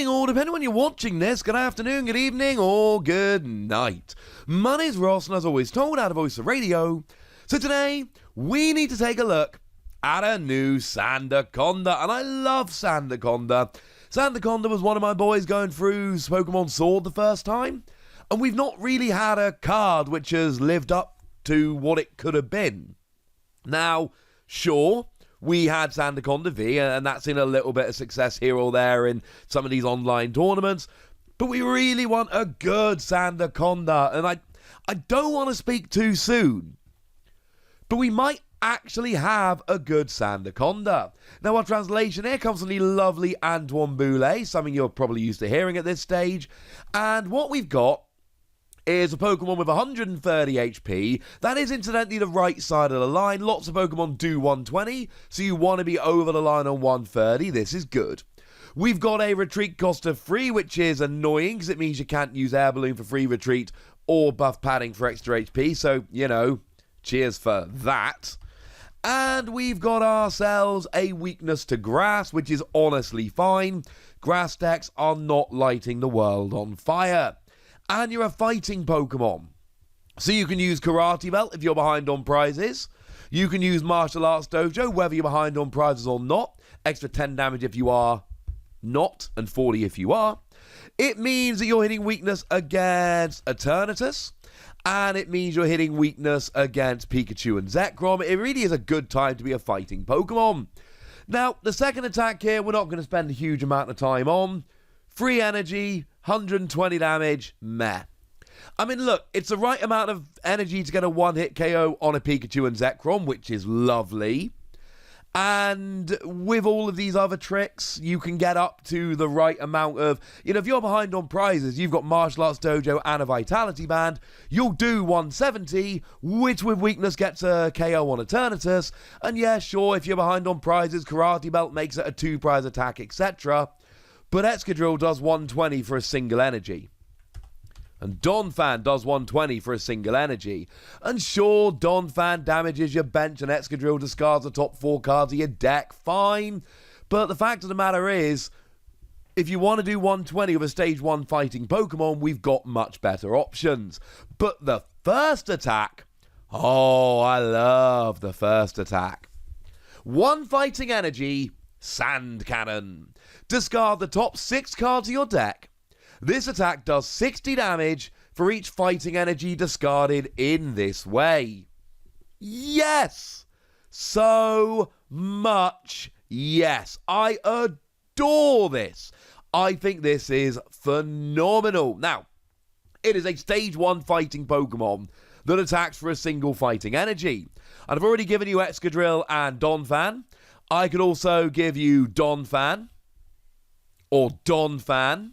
or depending on when you're watching this, good afternoon, good evening, or good night. My name's Ross, and as always told, out of Voice of Radio. So today, we need to take a look at a new Sandaconda, and I love Sandaconda. Sandaconda was one of my boys going through Pokemon Sword the first time, and we've not really had a card which has lived up to what it could have been. Now, sure, we had Sandaconda V, and that's in a little bit of success here or there in some of these online tournaments, but we really want a good Sandaconda, and I don't want to speak too soon, but we might actually have a good Sandaconda. Now, our translation here comes from the lovely Antoine Boulet, something you're probably used to hearing at this stage, and what we've got is a Pokemon with 130 HP. That is incidentally the right side of the line. Lots of Pokemon do 120, so you want to be over the line on 130. This is good. We've got a retreat cost of 3, which is annoying because it means you can't use Air Balloon for free retreat or buff padding for extra HP, so, you know, cheers for that. And we've got ourselves a weakness to grass, which is honestly fine. Grass decks are not lighting the world on fire. And you're a fighting Pokemon. So you can use Karate Belt if you're behind on prizes. You can use Martial Arts Dojo whether you're behind on prizes or not. Extra 10 damage if you are not, and 40 if you are. It means that you're hitting weakness against Eternatus. And it means you're hitting weakness against Pikachu and Zekrom. It really is a good time to be a fighting Pokemon. Now, the second attack here, we're not going to spend a huge amount of time on. Free energy, 120 damage, meh. I mean, look, it's the right amount of energy to get a one-hit KO on a Pikachu and Zekrom, which is lovely. And with all of these other tricks, you can get up to the right amount of, you know, if you're behind on prizes, you've got Martial Arts Dojo and a Vitality Band, you'll do 170, which with weakness gets a KO on Eternatus. And yeah, sure, if you're behind on prizes, Karate Belt makes it a 2-prize attack, etc. But Excadrill does 120 for a single energy. And Donphan does 120 for a single energy. And sure, Donphan damages your bench and Excadrill discards the top 4 cards of your deck. Fine. But the fact of the matter is, if you want to do 120 with a Stage 1 fighting Pokemon, we've got much better options. But the first attack, oh, I love the first attack. 1 fighting energy, Sand Cannon. Discard the top 6 cards of your deck. This attack does 60 damage for each fighting energy discarded in this way. Yes! So much yes. I adore this. I think this is phenomenal. Now, it is a Stage 1 fighting Pokemon that attacks for a single fighting energy. And I've already given you Excadrill and Donphan. I could also give you Donphan, or Donphan,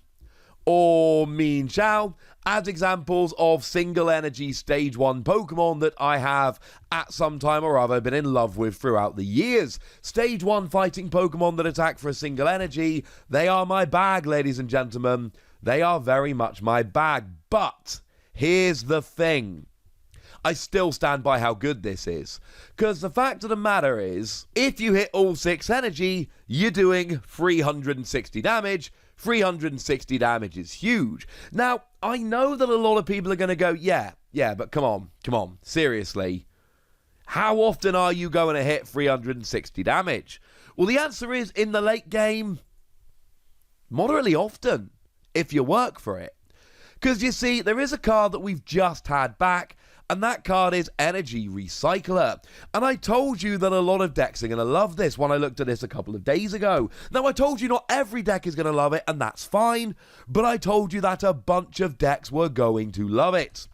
or Mean Chow as examples of single energy Stage 1 Pokemon that I have at some time or other been in love with throughout the years. Stage 1 fighting Pokemon that attack for a single energy, they are my bag, ladies and gentlemen. They are very much my bag. But here's the thing. I still stand by how good this is. Because the fact of the matter is, if you hit all 6 energy, you're doing 360 damage. 360 damage is huge. Now, I know that a lot of people are going to go, yeah, but come on, seriously. How often are you going to hit 360 damage? Well, the answer is, in the late game, moderately often, if you work for it. Because, you see, there is a card that we've just had back, and that card is Energy Recycler. And I told you that a lot of decks are going to love this when I looked at this a couple of days ago. Now, I told you not every deck is going to love it, and that's fine. But I told you that a bunch of decks were going to love it.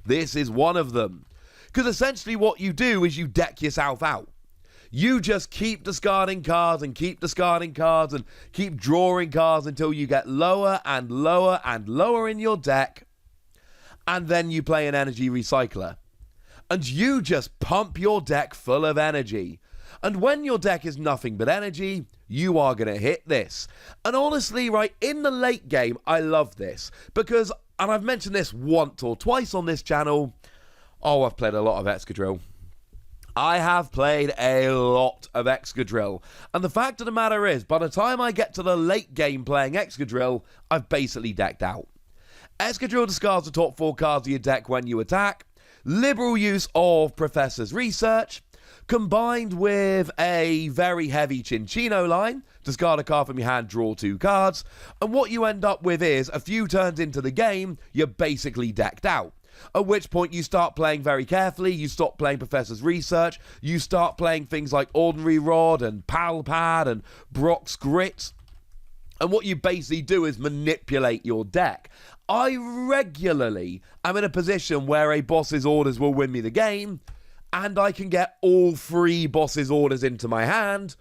This is one of them. Because essentially what you do is you deck yourself out. You just keep discarding cards and keep discarding cards and keep drawing cards until you get lower and lower and lower in your deck. And then you play an Energy Recycler. And you just pump your deck full of energy. And when your deck is nothing but energy, you are going to hit this. And honestly, right, in the late game, I love this. Because, and I've mentioned this once or twice on this channel, oh, I've played a lot of Excadrill. I have played a lot of Excadrill, and the fact of the matter is, by the time I get to the late game playing Excadrill, I've basically decked out. Excadrill discards the top 4 cards of your deck when you attack, liberal use of Professor's Research, combined with a very heavy Chinchino line, discard a card from your hand, draw 2 cards, and what you end up with is, a few turns into the game, you're basically decked out. At which point you start playing very carefully, you stop playing Professor's Research, you start playing things like Ordinary Rod and Palpad and Brock's Grit, and what you basically do is manipulate your deck. I regularly am in a position where a boss's orders will win me the game, and I can get all 3 boss's orders into my hand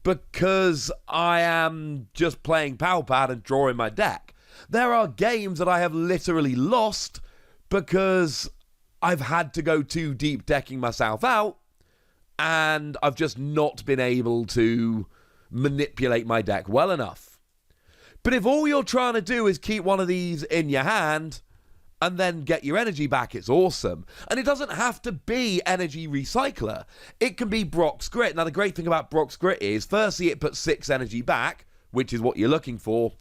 because I am just playing Palpad and drawing my deck. There are games that I have literally lost because I've had to go too deep decking myself out, and I've just not been able to manipulate my deck well enough. But if all you're trying to do is keep one of these in your hand and then get your energy back, it's awesome. And it doesn't have to be Energy Recycler. It can be Brock's Grit. Now, the great thing about Brock's Grit is, firstly, it puts 6 energy back, which is what you're looking for.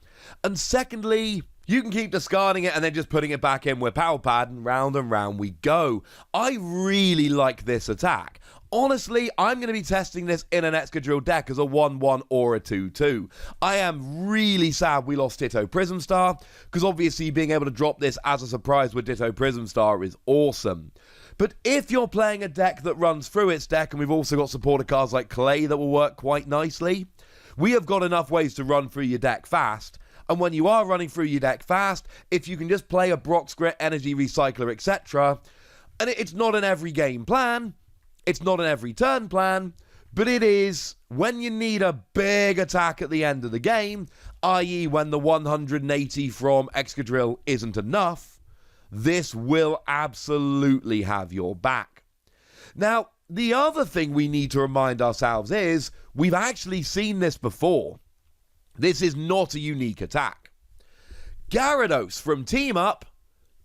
And secondly, you can keep discarding it and then just putting it back in with Palpad, and round we go. I really like this attack. Honestly, I'm going to be testing this in an Excadrill deck as a 1-1 or a 2-2. I am really sad we lost Ditto Prism Star, because obviously being able to drop this as a surprise with Ditto Prism Star is awesome. But if you're playing a deck that runs through its deck, and we've also got supporter cards like Clay that will work quite nicely, we have got enough ways to run through your deck fast. And when you are running through your deck fast, if you can just play a Brock's Grit, Energy Recycler, etc., and it's not an every game plan, it's not an every turn plan, but it is when you need a big attack at the end of the game, i.e. when the 180 from Excadrill isn't enough, this will absolutely have your back. Now, the other thing we need to remind ourselves is, we've actually seen this before. This is not a unique attack. Gyarados from Team Up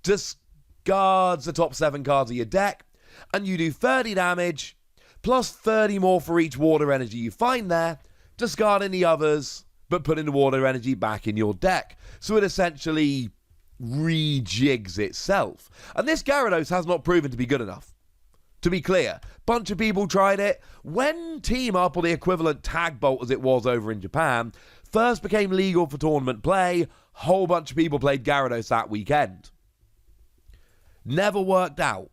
discards the top 7 cards of your deck, and you do 30 damage, plus 30 more for each water energy you find there, discarding the others, but putting the water energy back in your deck. So it essentially rejigs itself. And this Gyarados has not proven to be good enough. To be clear, bunch of people tried it. When Team Up, or the equivalent Tag Bolt as it was over in Japan, first became legal for tournament play, whole bunch of people played Gyarados that weekend. Never worked out.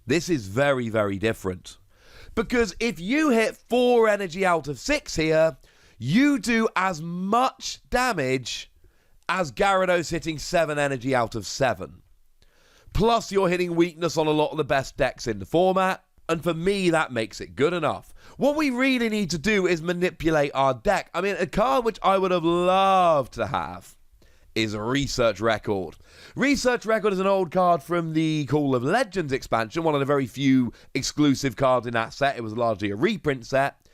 This is very, very different. Because if you hit 4 energy out of 6 here, you do as much damage as Gyarados hitting 7 energy out of 7. Plus, you're hitting weakness on a lot of the best decks in the format, and for me, that makes it good enough. What we really need to do is manipulate our deck. I mean, a card which I would have loved to have is Research Record. Research Record is an old card from the Call of Legends expansion, one of the very few exclusive cards in that set. It was largely a reprint set.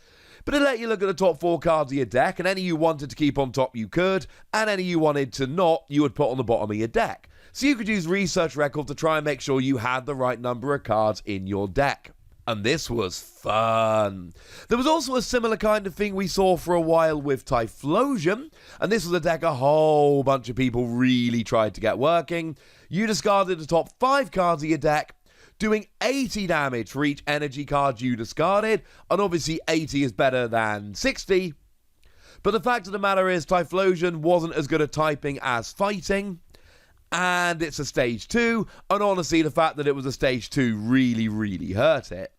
But it let you look at the top 4 cards of your deck, and any you wanted to keep on top you could, and any you wanted to not, you would put on the bottom of your deck. So you could use Research Record to try and make sure you had the right number of cards in your deck. And this was fun. There was also a similar kind of thing we saw for a while with Typhlosion, and this was a deck a whole bunch of people really tried to get working. You discarded the top 5 cards of your deck, doing 80 damage for each energy card you discarded, and obviously 80 is better than 60. But the fact of the matter is, Typhlosion wasn't as good at typing as fighting, and it's a stage 2, and honestly, the fact that it was a stage 2 really, really hurt it.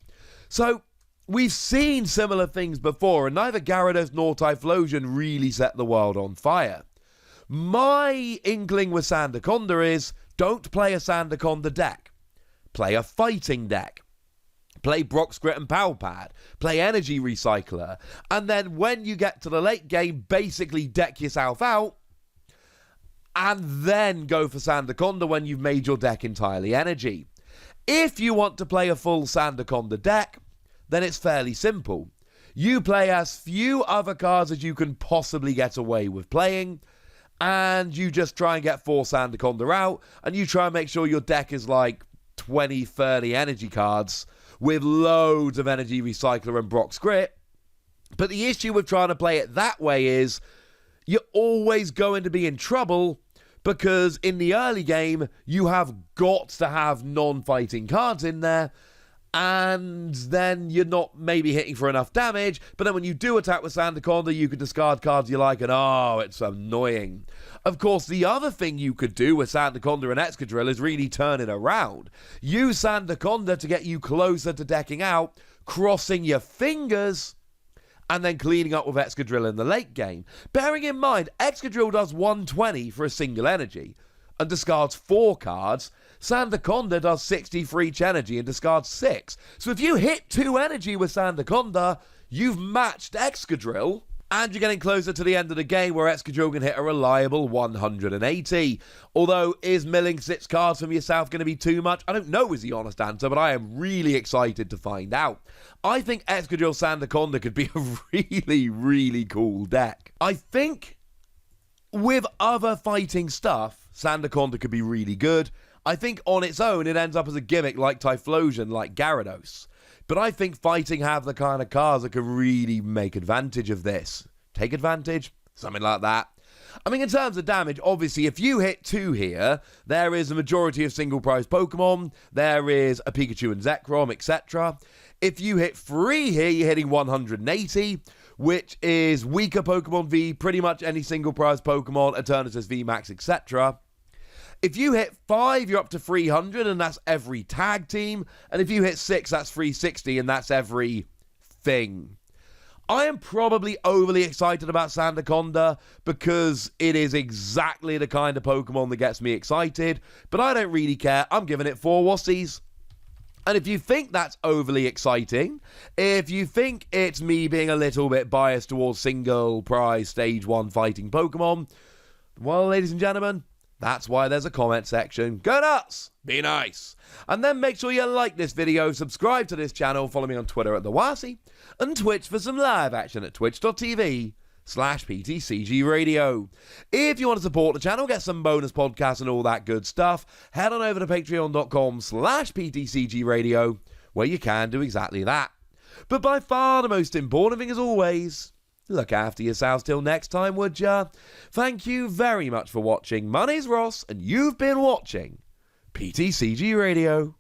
So, we've seen similar things before, and neither Gyarados nor Typhlosion really set the world on fire. My inkling with Sandaconda is, don't play a Sandaconda deck. Play a fighting deck. Play Brock's Grit and Palpad. Play Energy Recycler. And then when you get to the late game, basically deck yourself out, and then go for Sandaconda when you've made your deck entirely energy. If you want to play a full Sandaconda deck, then it's fairly simple. You play as few other cards as you can possibly get away with playing, and you just try and get 4 Sandaconda out, and you try and make sure your deck is like 20, 30 energy cards, with loads of energy recycler and Brock script. But the issue with trying to play it that way is you're always going to be in trouble, because in the early game, you have got to have non-fighting cards in there, and then you're not maybe hitting for enough damage, but then when you do attack with Sandaconda, you can discard cards you like, and it's annoying. Of course, the other thing you could do with Sandaconda and Excadrill is really turn it around. Use Sandaconda to get you closer to decking out, crossing your fingers, and then cleaning up with Excadrill in the late game. Bearing in mind, Excadrill does 120 for a single energy and discards 4 cards. Sandaconda does 60 for each energy and discards 6. So if you hit 2 energy with Sandaconda, you've matched Excadrill, and you're getting closer to the end of the game where Excadrill can hit a reliable 180. Although, is milling 6 cards from yourself going to be too much? I don't know is the honest answer, but I am really excited to find out. I think Excadrill Sandaconda could be a really, really cool deck. I think with other fighting stuff, Sandaconda could be really good. I think on its own, it ends up as a gimmick like Typhlosion, like Gyarados. But I think fighting have the kind of cards that can really make advantage of this. Take advantage? Something like that. I mean, in terms of damage, obviously, if you hit 2 here, there is a majority of single-prize Pokemon. There is a Pikachu and Zekrom, etc. If you hit 3 here, you're hitting 180, which is weaker Pokemon v pretty much any single-prize Pokemon, Eternatus V Max, etc. If you hit 5, you're up to 300, and that's every tag team. And if you hit 6, that's 360, and that's every thing. I am probably overly excited about Sandaconda because it is exactly the kind of Pokemon that gets me excited, but I don't really care. I'm giving it 4 wussies. And if you think that's overly exciting, if you think it's me being a little bit biased towards single prize stage 1 fighting Pokemon, well, ladies and gentlemen, that's why there's a comment section. Go nuts! Be nice! And then make sure you like this video, subscribe to this channel, follow me on Twitter at TheWasi, and Twitch for some live action at twitch.tv/PTCG Radio. If you want to support the channel, get some bonus podcasts and all that good stuff, head on over to patreon.com/PTCG Radio, where you can do exactly that. But by far the most important thing, as always, look after yourselves till next time, would ya? Thank you very much for watching. My name's Ross, and you've been watching PTCG Radio.